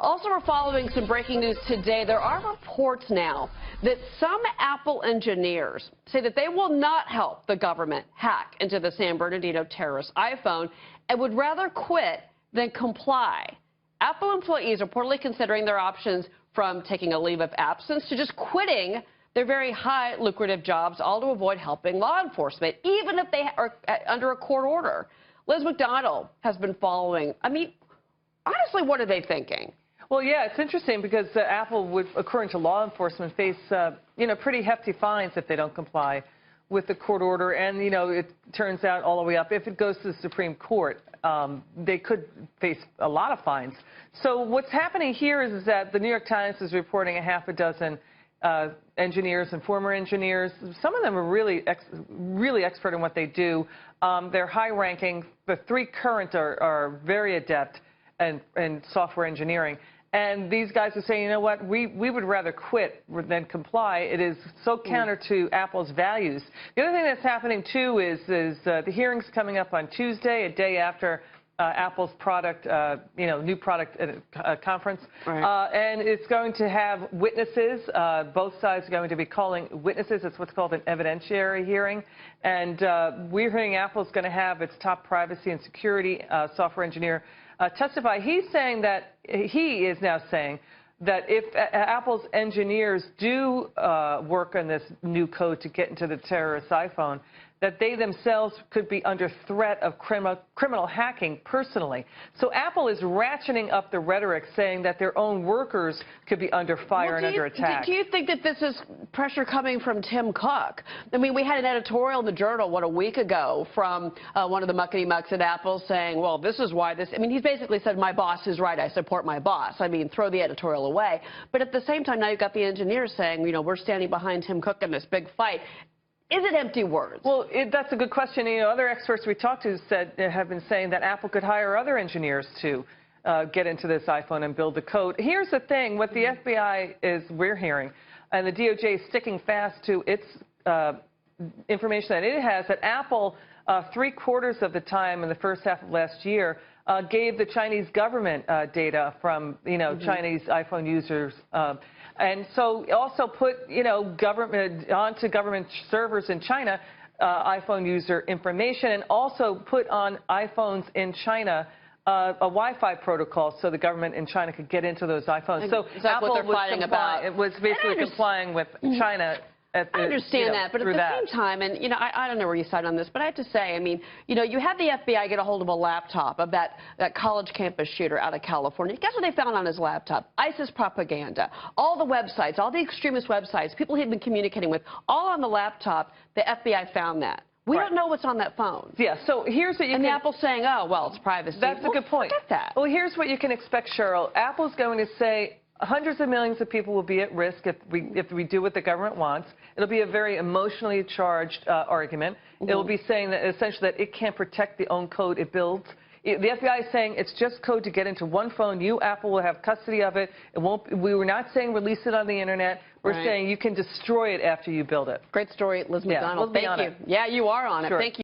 Also, we're following some breaking news today. There are reports now that some Apple engineers say that they will not help the government hack into the San Bernardino terrorist iPhone and would rather quit than comply. Apple employees are reportedly considering their options from taking a leave of absence to just quitting their very high lucrative jobs, all to avoid helping law enforcement, even if they are under a court order. Liz MacDonald has been following. I mean, honestly, what are they thinking? Well, yeah, it's interesting because Apple would, according to law enforcement, face, pretty hefty fines if they don't comply with the court order. And, it turns out all the way up, if it goes to the Supreme Court, they could face a lot of fines. So what's happening here is that the New York Times is reporting a half a dozen engineers and former engineers. Some of them are really expert in what they do. They're high-ranking. The three current are very adept in software engineering. And these guys are saying, you know what, we would rather quit than comply. It is so counter to Apple's values. The other thing that's happening, too, is the hearings coming up on Tuesday, a day after Apple's product, new product conference. Right. And it's going to have witnesses. Both sides are going to be calling witnesses. It's what's called an evidentiary hearing. And we're hearing Apple's going to have its top privacy and security software engineer testify. He is now saying that if Apple's engineers do work on this new code to get into the terrorist iPhone, that they themselves could be under threat of criminal hacking personally. So Apple is ratcheting up the rhetoric, saying that their own workers could be under fire and under attack. Do you think that this is pressure coming from Tim Cook? I mean, we had an editorial in the Journal, a week ago from one of the muckety-mucks at Apple saying, well, this is why this... I mean, he's basically said, my boss is right, I support my boss. I mean, throw the editorial away. But at the same time, now you've got the engineers saying, we're standing behind Tim Cook in this big fight. Is it empty words? Well, that's a good question. Other experts we talked to have been saying that Apple could hire other engineers to get into this iPhone and build the code. Here's the thing. What the FBI we're hearing, and the DOJ is sticking fast to its information that it has, that Apple, 3/4 of the time in the first half of last year, gave the Chinese government data from, Chinese iPhone users. And so also put, onto government servers in China, iPhone user information, and also put on iPhones in China a Wi-Fi protocol so the government in China could get into those iPhones. So Apple was basically complying with China. I understand that, but at the same time, and, I don't know where you side on this, but I have to say, I mean, you had the FBI get a hold of a laptop of that college campus shooter out of California. Guess what they found on his laptop? ISIS propaganda. All the websites, all the extremist websites, people he'd been communicating with, all on the laptop. The FBI found that. We don't know what's on that phone. Yeah, so here's what you And Apple's saying, oh, well, it's privacy. That's a good point. Forget that. Well, here's what you can expect, Cheryl. Apple's going to say, hundreds of millions of people will be at risk if we do what the government wants. It'll be a very emotionally charged argument. It will be saying that essentially that it can't protect the own code it builds. The FBI is saying it's just code to get into one phone. You, Apple, will have custody of it. We were not saying release it on the internet. We're saying you can destroy it after you build it. Great story, Liz MacDonald. Thank you. Yeah, you are on it. Sure. Thank you.